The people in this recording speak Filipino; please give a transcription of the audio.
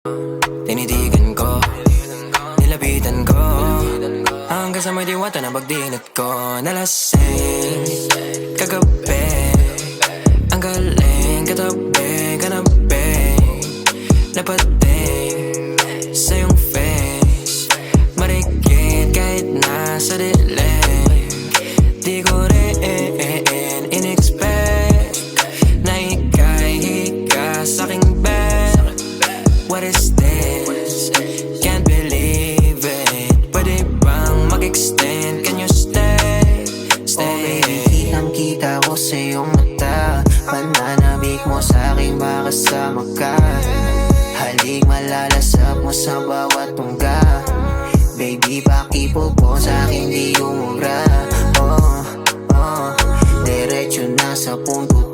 Tinitigan ko, nilapitan ko, hanggang sa may diwata na pagdinat ko. Nalasing kagabi, ang galing katabi, kanabi, napating sa iyong face, marikit kahit nasa dilim. Di ko rin in-expect na ika'y hika sa'king bed. What is this? Can't believe it. Pwede bang mag-extend? Can you stay? Stay. Oh baby, kitang-kita ko sa iyong mata. Pananabik mo sa'king makasama ka. Halik malalasap mo sa bawat tungga. Baby, pakipog po sa'king di umubra. Diretso na sa punto